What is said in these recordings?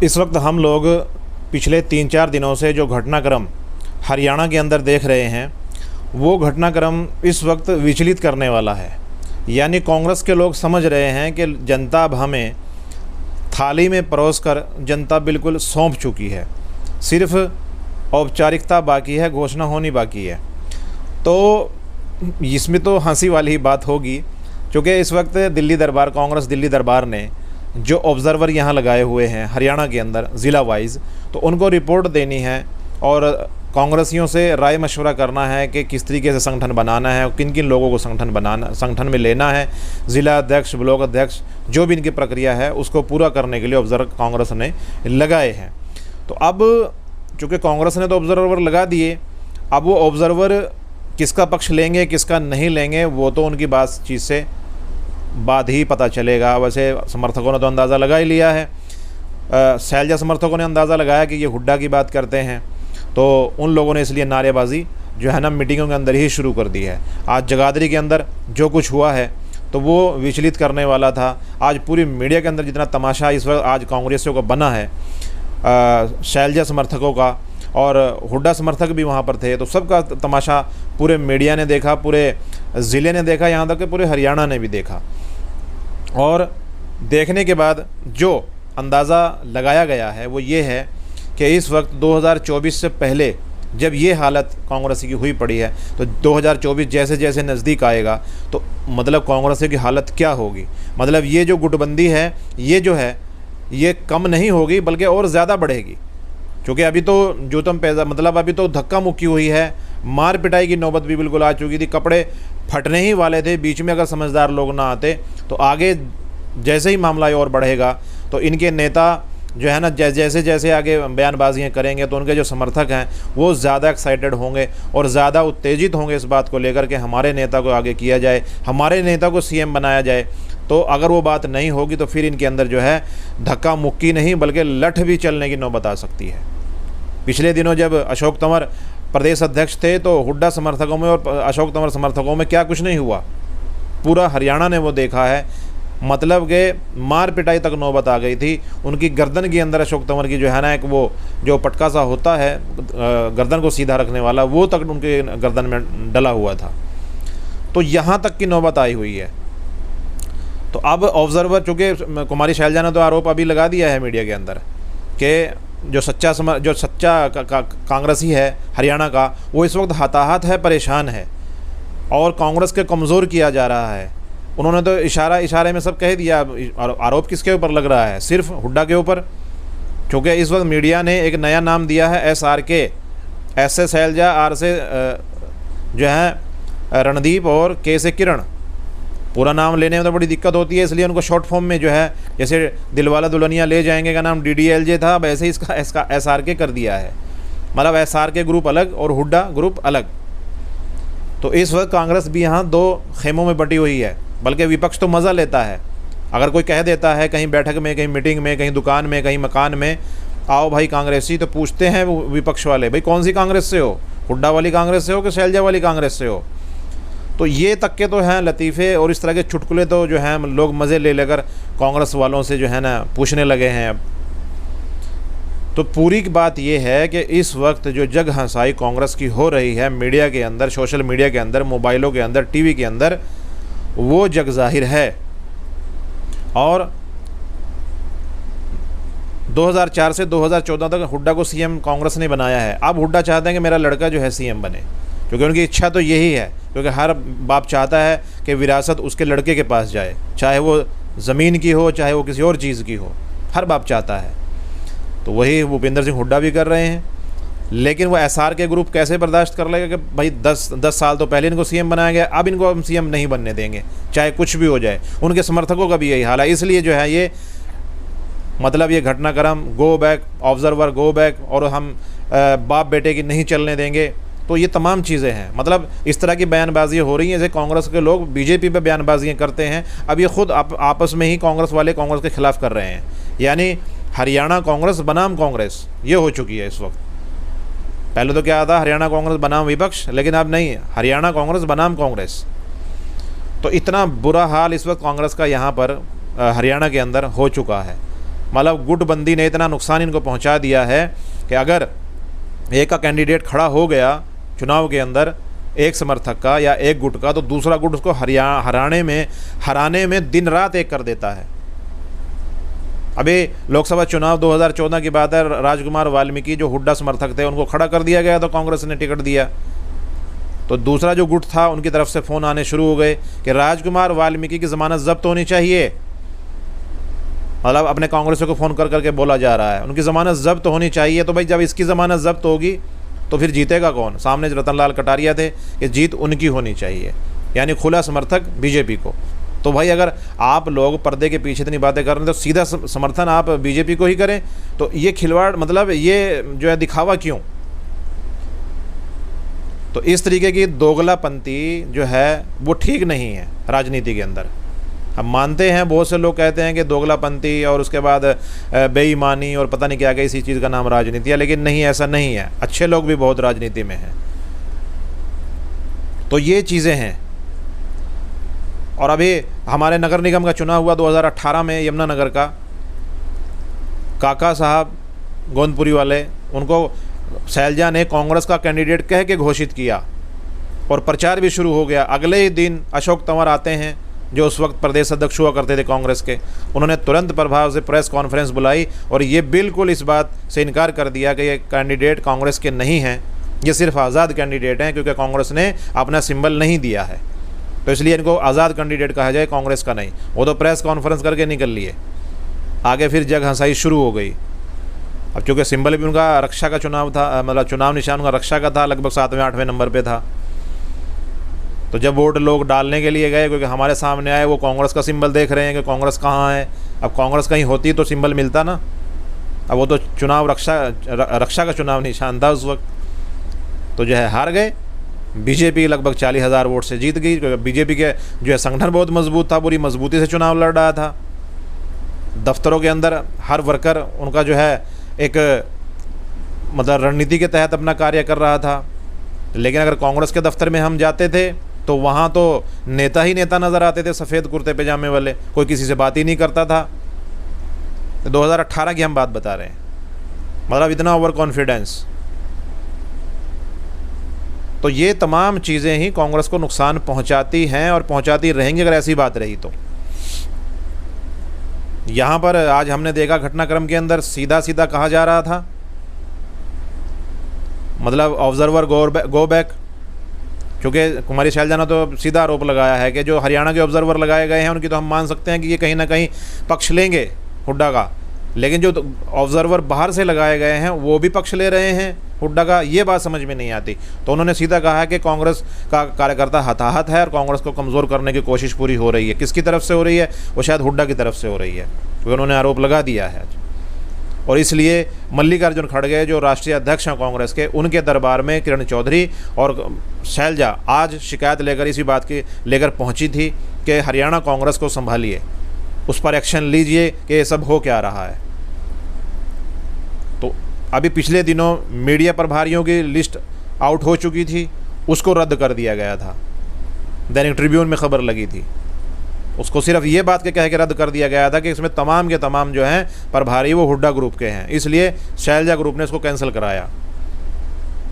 इस वक्त हम लोग पिछले 3-4 दिनों से जो घटनाक्रम हरियाणा के अंदर देख रहे हैं वो घटनाक्रम इस वक्त विचलित करने वाला है। यानी कांग्रेस के लोग समझ रहे हैं कि जनता अब हमें थाली में परोस कर जनता बिल्कुल सौंप चुकी है, सिर्फ औपचारिकता बाकी है, घोषणा होनी बाकी है। तो इसमें तो हंसी वाली ही बात होगी, क्योंकि इस वक्त कांग्रेस दिल्ली दरबार ने जो ऑब्ज़र्वर यहाँ लगाए हुए हैं हरियाणा के अंदर ज़िला वाइज, तो उनको रिपोर्ट देनी है और कांग्रेसियों से राय मशवरा करना है कि किस तरीके से संगठन बनाना है और किन किन लोगों को संगठन में लेना है। ज़िला अध्यक्ष, ब्लॉक अध्यक्ष, जो भी इनकी प्रक्रिया है उसको पूरा करने के लिए ऑब्ज़र्वर कांग्रेस ने लगाए हैं। तो अब चूँकि कांग्रेस ने तो ऑब्ज़र्वर लगा दिए, अब वो ऑब्ज़र्वर किसका पक्ष लेंगे किसका नहीं लेंगे वो तो उनकी बातचीत से बाद ही पता चलेगा। वैसे समर्थकों ने तो अंदाज़ा लगा ही लिया है। शैलजा समर्थकों ने अंदाज़ा लगाया कि ये हुड्डा की बात करते हैं, तो उन लोगों ने इसलिए नारेबाजी जो है ना मीटिंगों के अंदर ही शुरू कर दी है। आज जगाधरी के अंदर जो कुछ हुआ है तो वो विचलित करने वाला था। आज पूरी मीडिया के अंदर जितना तमाशा इस वक्त आज कांग्रेसियों को बना है, शैलजा समर्थकों का और हुड्डा समर्थक भी वहाँ पर थे, तो सबका तमाशा पूरे मीडिया ने देखा, पूरे ज़िले ने देखा, यहाँ तक कि पूरे हरियाणा ने भी देखा। और देखने के बाद जो अंदाज़ा लगाया गया है वो ये है कि इस वक्त 2024 से पहले जब ये हालत कांग्रेस की हुई पड़ी है, तो 2024 जैसे जैसे नज़दीक आएगा तो मतलब कांग्रेस की हालत क्या होगी। मतलब ये जो गुटबंदी है ये जो है ये कम नहीं होगी बल्कि और ज़्यादा बढ़ेगी, क्योंकि अभी तो जो तुम पैदा मतलब अभी तो धक्का मुक्की हुई है, मार पिटाई की नौबत भी बिल्कुल आ चुकी थी, कपड़े फटने ही वाले थे। बीच में अगर समझदार लोग ना आते तो आगे जैसे ही मामला और बढ़ेगा तो इनके नेता जो है ना जैसे जैसे आगे बयानबाजियाँ करेंगे तो उनके जो समर्थक हैं वो ज़्यादा एक्साइटेड होंगे और ज़्यादा उत्तेजित होंगे इस बात को लेकर के हमारे नेता को आगे किया जाए, हमारे नेता को सीएम बनाया जाए। तो अगर वो बात नहीं होगी तो फिर इनके अंदर जो है धक्का मुक्की नहीं बल्कि लठ भी चलने की नौबत आ सकती है। पिछले दिनों जब अशोक तंवर प्रदेश अध्यक्ष थे तो हुड्डा समर्थकों में और अशोक तंवर समर्थकों में क्या कुछ नहीं हुआ, पूरा हरियाणा ने वो देखा है। मतलब कि मार पिटाई तक नौबत आ गई थी। उनकी गर्दन के अंदर अशोक तंवर की जो है ना एक वो जो पटका सा होता है गर्दन को सीधा रखने वाला, वो तक उनके गर्दन में डला हुआ था। तो यहाँ तक की नौबत आई हुई है। तो अब ऑब्ज़र्वर, चूँकि कुमारी शैलजा ने तो आरोप अभी लगा दिया है मीडिया के अंदर कि जो सच्चा कांग्रेसी है हरियाणा का वो इस वक्त हताहत है, परेशान है और कांग्रेस के कमज़ोर किया जा रहा है। उन्होंने तो इशारे में सब कह दिया। आरोप किसके ऊपर लग रहा है? सिर्फ हुड्डा के ऊपर, क्योंकि इस वक्त मीडिया ने एक नया नाम दिया है SRK, एस से शैलजा, आर से जो है रणदीप और के से किरण। पूरा नाम लेने में तो बड़ी दिक्कत होती है, इसलिए उनको शॉर्ट फॉर्म में जो है जैसे दिलवाला दुल्हनिया ले जाएंगे का नाम DDLJ था, वैसे ही इसका SRK कर दिया है। मतलब SRK ग्रुप अलग और हुड्डा ग्रुप अलग। तो इस वक्त कांग्रेस भी यहाँ दो खेमों में बटी हुई है, बल्कि विपक्ष तो मज़ा लेता है। अगर कोई कह देता है कहीं बैठक में, कहीं मीटिंग में, कहीं दुकान में, कहीं मकान में, आओ भाई कांग्रेसी, तो पूछते हैं विपक्ष वाले, भाई कौन सी कांग्रेस से हो, हुड्डा वाली कांग्रेस से हो कि शैलजा वाली कांग्रेस से हो। तो ये तक के तो हैं लतीफ़े और इस तरह के चुटकुले तो जो हैं लोग मज़े ले लेकर कांग्रेस वालों से जो है ना पूछने लगे हैं अब। तो पूरी बात ये है कि इस वक्त जो जग हंसाई कांग्रेस की हो रही है मीडिया के अंदर, सोशल मीडिया के अंदर, मोबाइलों के अंदर, टीवी के अंदर, वो जग जाहिर है। और 2004 से 2014 तक हुड्डा को सीएम कांग्रेस ने बनाया है। अब हुड्डा चाहते हैं कि मेरा लड़का जो है सीएम बने, क्योंकि उनकी इच्छा तो यही है, क्योंकि हर बाप चाहता है कि विरासत उसके लड़के के पास जाए, चाहे वो ज़मीन की हो, चाहे वो किसी और चीज़ की हो, हर बाप चाहता है। तो वही भूपेंद्र सिंह हुड्डा भी कर रहे हैं। लेकिन वो SRK ग्रुप कैसे बर्दाश्त कर लेगा कि भाई 10 साल तो पहले इनको सीएम बनाया गया, अब इनको हम सीएम नहीं बनने देंगे चाहे कुछ भी हो जाए। उनके समर्थकों का भी यही हाल है। इसलिए जो है ये मतलब ये घटनाक्रम go back, observer go back, और हम बाप बेटे की नहीं चलने देंगे। तो ये तमाम चीज़ें हैं। मतलब इस तरह की बयानबाजियाँ हो रही हैं जैसे कांग्रेस के लोग बीजेपी पे बयानबाजियाँ करते हैं। अब ये खुद आपस में ही कांग्रेस वाले कांग्रेस के ख़िलाफ़ कर रहे हैं। यानी हरियाणा कांग्रेस बनाम कांग्रेस ये हो चुकी है इस वक्त। पहले तो क्या था, हरियाणा कांग्रेस बनाम विपक्ष, लेकिन अब नहीं, हरियाणा कांग्रेस बनाम कांग्रेस। तो इतना बुरा हाल इस वक्त कांग्रेस का यहाँ पर हरियाणा के अंदर हो चुका है। मतलब गुटबंदी ने इतना नुकसान इनको पहुंचा दिया है कि अगर एक का कैंडिडेट खड़ा हो गया चुनाव के अंदर, एक समर्थक का या एक गुट का, तो दूसरा गुट उसको हराने में दिन रात एक कर देता है। अभी लोकसभा चुनाव 2014 की बात है, राजकुमार वाल्मीकि जो हुड्डा समर्थक थे उनको खड़ा कर दिया गया, तो कांग्रेस ने टिकट दिया। तो दूसरा जो गुट था उनकी तरफ से फ़ोन आने शुरू हो गए कि राजकुमार वाल्मीकि की ज़मानत जब्त होनी चाहिए। मतलब अपने कांग्रेसियों को फ़ोन कर करके बोला जा रहा है उनकी ज़मानत जब्त होनी चाहिए। तो भाई जब इसकी ज़मानत जब्त होगी तो फिर जीतेगा कौन? सामने रतनलाल कटारिया थे कि जीत उनकी होनी चाहिए, यानी खुला समर्थक बीजेपी को। तो भाई अगर आप लोग पर्दे के पीछे इतनी बातें कर रहे हैं तो सीधा समर्थन आप बीजेपी को ही करें। तो ये खिलवाड़, मतलब ये जो है दिखावा क्यों? तो इस तरीके की दोगलापंथी जो है वो ठीक नहीं है राजनीति के अंदर। हम मानते हैं, बहुत से लोग कहते हैं कि दोगलापंथी और उसके बाद बेईमानी और पता नहीं क्या क्या, इसी चीज़ का नाम राजनीति है, लेकिन नहीं, ऐसा नहीं है। अच्छे लोग भी बहुत राजनीति में हैं। तो ये चीज़ें हैं। और अभी हमारे नगर निगम का चुनाव हुआ 2018 में, यमुनानगर का। काका साहब गोंदपुरी वाले, उनको शैलजा ने कांग्रेस का कैंडिडेट कह के घोषित किया और प्रचार भी शुरू हो गया। अगले ही दिन अशोक तंवर आते हैं जो उस वक्त प्रदेश अध्यक्ष हुआ करते थे कांग्रेस के। उन्होंने तुरंत प्रभाव से प्रेस कॉन्फ्रेंस बुलाई और ये बिल्कुल इस बात से इनकार कर दिया कि ये कैंडिडेट कांग्रेस के नहीं हैं, ये सिर्फ आज़ाद कैंडिडेट हैं, क्योंकि कांग्रेस ने अपना सिंबल नहीं दिया है, तो इसलिए इनको आज़ाद कैंडिडेट कहा जाए, कांग्रेस का नहीं। वो तो प्रेस कॉन्फ्रेंस करके निकल लिए। आगे फिर जग हंसाई शुरू हो गई। अब चूँकि सिंबल भी उनका रक्षा का चुनाव था, मतलब चुनाव निशान उनका रक्षा का था, लगभग 7वें-8वें नंबर पे था। तो जब वोट लोग डालने के लिए गए, क्योंकि हमारे सामने आए, वो कांग्रेस का सिंबल देख रहे हैं कि कांग्रेस कहाँ है। अब कांग्रेस कहीं होती तो सिंबल मिलता ना। अब वो तो चुनाव रक्षा का चुनाव निशान था उस वक्त। तो जो है हार गए। बीजेपी लगभग 40,000 वोट से जीत गई, क्योंकि बीजेपी के जो है संगठन बहुत मजबूत था, पूरी मजबूती से चुनाव लड़ रहा था। दफ्तरों के अंदर हर वर्कर उनका जो है एक मतलब रणनीति के तहत अपना कार्य कर रहा था। लेकिन अगर कांग्रेस के दफ्तर में हम जाते थे तो वहाँ तो नेता ही नेता नज़र आते थे, सफ़ेद कुर्ते पैजामे वाले, कोई किसी से बात ही नहीं करता था। 2018 की हम बात बता रहे हैं, मतलब इतना ओवर कॉन्फिडेंस। तो ये तमाम चीज़ें ही कांग्रेस को नुकसान पहुंचाती हैं और पहुंचाती रहेंगी अगर ऐसी बात रही तो। यहाँ पर आज हमने देखा घटनाक्रम के अंदर सीधा सीधा कहा जा रहा था, मतलब ऑब्जर्वर गो बैक। क्योंकि कुमारी शैलजा ने तो सीधा आरोप लगाया है कि जो हरियाणा के ऑब्जर्वर लगाए गए हैं उनकी तो हम मान सकते हैं कि ये कहीं ना कहीं पक्ष लेंगे हुड्डा का, लेकिन जो ऑब्जर्वर बाहर से लगाए गए हैं वो भी पक्ष ले रहे हैं हुड्डा का, ये बात समझ में नहीं आती। तो उन्होंने सीधा कहा है कि कांग्रेस का कार्यकर्ता हताहत है और कांग्रेस को कमज़ोर करने की कोशिश पूरी हो रही है। किसकी तरफ से हो रही है? वो शायद हुड्डा की तरफ से हो रही है, क्योंकि उन्होंने आरोप लगा दिया है। और इसलिए मल्लिकार्जुन खड़गे जो राष्ट्रीय अध्यक्ष हैं कांग्रेस के, उनके दरबार में किरण चौधरी और शैलजा आज शिकायत लेकर इसी बात की लेकर पहुंची थी कि हरियाणा कांग्रेस को संभालिए, उस पर एक्शन लीजिए कि ये सब हो क्या रहा है। तो अभी पिछले दिनों मीडिया प्रभारियों की लिस्ट आउट हो चुकी थी, उसको रद्द कर दिया गया था। दैनिक ट्रिब्यून में खबर लगी थी, उसको सिर्फ ये बात के कह के रद्द कर दिया गया था कि इसमें तमाम के तमाम जो हैं प्रभारी वो हुड्डा ग्रुप के हैं, इसलिए शैलजा ग्रुप ने इसको कैंसिल कराया।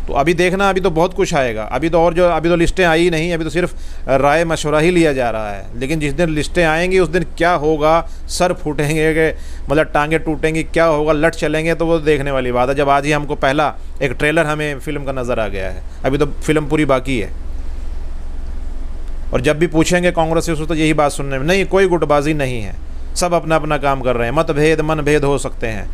तो अभी देखना, अभी तो बहुत कुछ आएगा। अभी तो लिस्टें आई नहीं, अभी तो सिर्फ राय मशवरा ही लिया जा रहा है। लेकिन जिस दिन लिस्टें आएंगी उस दिन क्या होगा, सर फूटेंगे कि मतलब टांगे टूटेंगी, क्या होगा, लट चलेंगे, तो वो देखने वाली बात है। जब आज ही हमको पहला एक ट्रेलर हमें फिल्म का नज़र आ गया है, अभी तो फिल्म पूरी बाकी है। और जब भी पूछेंगे कांग्रेस से तो यही बात सुनने में, नहीं कोई गुटबाजी नहीं है, सब अपना अपना काम कर रहे हैं, मतभेद मनभेद हो सकते हैं।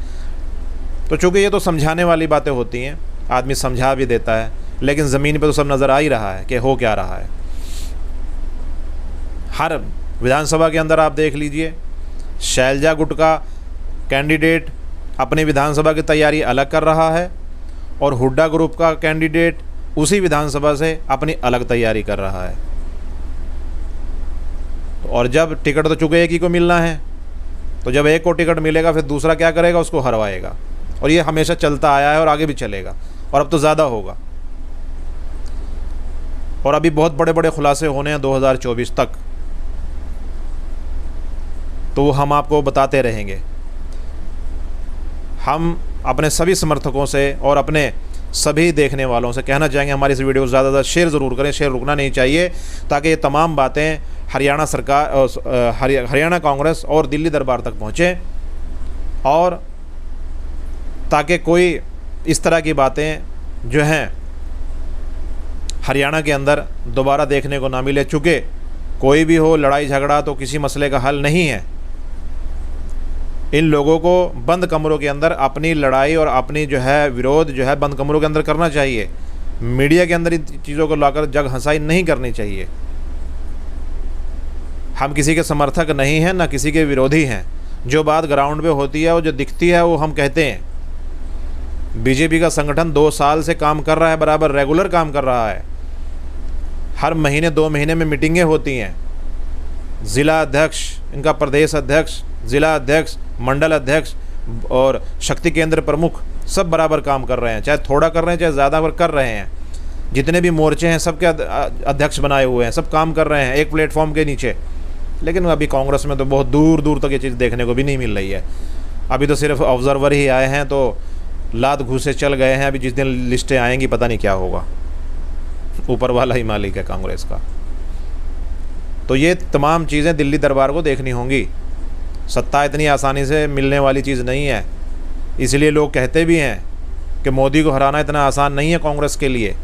तो चूँकि ये तो समझाने वाली बातें होती हैं, आदमी समझा भी देता है, लेकिन ज़मीन पे तो सब नज़र आ ही रहा है कि हो क्या रहा है। हर विधानसभा के अंदर आप देख लीजिए, शैलजा गुट का कैंडिडेट अपनी विधानसभा की तैयारी अलग कर रहा है और हुड्डा ग्रुप का कैंडिडेट उसी विधानसभा से अपनी अलग तैयारी कर रहा है। और जब टिकट तो चूँकि एक ही को मिलना है, तो जब एक को टिकट मिलेगा फिर दूसरा क्या करेगा, उसको हरवाएगा। और ये हमेशा चलता आया है और आगे भी चलेगा, और अब तो ज़्यादा होगा। और अभी बहुत बड़े बड़े खुलासे होने हैं 2024 तक, तो वो हम आपको बताते रहेंगे। हम अपने सभी समर्थकों से और अपने सभी देखने वालों से कहना चाहेंगे हमारी इस वीडियो को ज़्यादा से ज़्यादा शेयर ज़रूर करें। शेयर रुकना नहीं चाहिए ताकि ये तमाम बातें हरियाणा सरकार, हरियाणा कांग्रेस और दिल्ली दरबार तक पहुँचें, और ताकि कोई इस तरह की बातें जो हैं हरियाणा के अंदर दोबारा देखने को ना मिले। चूँकि कोई भी हो लड़ाई झगड़ा तो किसी मसले का हल नहीं है। इन लोगों को बंद कमरों के अंदर अपनी लड़ाई और अपनी जो है विरोध जो है बंद कमरों के अंदर करना चाहिए। मीडिया के अंदर इन चीज़ों को लाकर जग हंसाई नहीं करनी चाहिए। हम किसी के समर्थक नहीं हैं, ना किसी के विरोधी हैं। जो बात ग्राउंड पे होती है, वो जो दिखती है, वो हम कहते हैं। बीजेपी का संगठन 2 साल से काम कर रहा है, बराबर रेगुलर काम कर रहा है। हर महीने 2 महीने में मीटिंगें होती हैं। ज़िला अध्यक्ष, इनका प्रदेश अध्यक्ष, ज़िला अध्यक्ष, मंडल अध्यक्ष और शक्ति केंद्र प्रमुख सब बराबर काम कर रहे हैं। चाहे थोड़ा कर रहे हैं, चाहे ज़्यादा कर रहे हैं। जितने भी मोर्चे हैं सबके अध्यक्ष बनाए हुए हैं, सब काम कर रहे हैं एक प्लेटफॉर्म के नीचे। लेकिन अभी कांग्रेस में तो बहुत दूर दूर तक ये चीज़ देखने को भी नहीं मिल रही है। अभी तो सिर्फ ऑब्जर्वर ही आए हैं, तो लात घूसे चल गए हैं। अभी जिस दिन लिस्टें आएंगी पता नहीं क्या होगा। ऊपर वाला ही मालिक है कांग्रेस का। तो ये तमाम चीज़ें दिल्ली दरबार को देखनी होंगी। सत्ता इतनी आसानी से मिलने वाली चीज़ नहीं है। इसलिए लोग कहते भी हैं कि मोदी को हराना इतना आसान नहीं है कांग्रेस के लिए,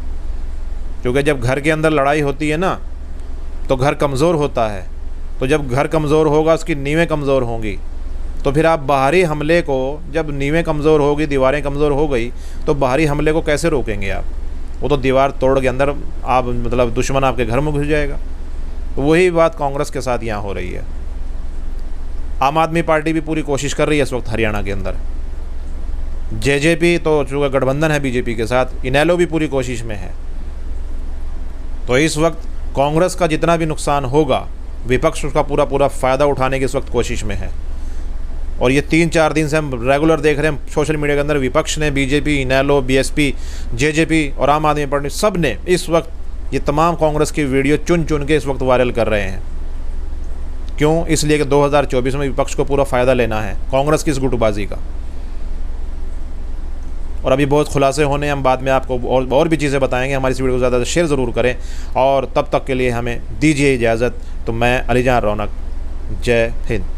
क्योंकि जब घर के अंदर लड़ाई होती है ना, तो घर कमज़ोर होता है। तो जब घर कमज़ोर होगा, उसकी नींवें कमज़ोर होंगी, तो फिर आप बाहरी हमले को, जब नींवें कमज़ोर होगी, दीवारें कमज़ोर हो गई, तो बाहरी हमले को कैसे रोकेंगे आप? वो तो दीवार तोड़ के अंदर आप, मतलब दुश्मन आपके घर में घुस जाएगा। तो वही बात कांग्रेस के साथ यहाँ हो रही है। आम आदमी पार्टी भी पूरी कोशिश कर रही है इस वक्त हरियाणा के अंदर। जेजेपी तो चूँकि गठबंधन है बीजेपी के साथ, इनेलो भी पूरी कोशिश में है। तो इस वक्त कांग्रेस का जितना भी नुकसान होगा, विपक्ष उसका पूरा फ़ायदा उठाने की इस वक्त कोशिश में है। और ये 3-4 दिन से हम रेगुलर देख रहे हैं सोशल मीडिया के अंदर, विपक्ष ने, बीजेपी, इनेलो, बीएसपी, जेजेपी और आम आदमी पार्टी सब ने इस वक्त ये तमाम कांग्रेस की वीडियो चुन चुन के इस वक्त वायरल कर रहे हैं। क्यों? इसलिए कि 2024 में विपक्ष को पूरा फ़ायदा लेना है कांग्रेस की इस गुटबाजी का। और अभी बहुत खुलासे होने हैं, हम बाद में आपको और भी चीज़ें बताएंगे। हमारी इस वीडियो को ज़्यादा शेयर ज़रूर करें, और तब तक के लिए हमें दीजिए इजाज़त। तो मैं अलीजान रौनक, जय हिंद।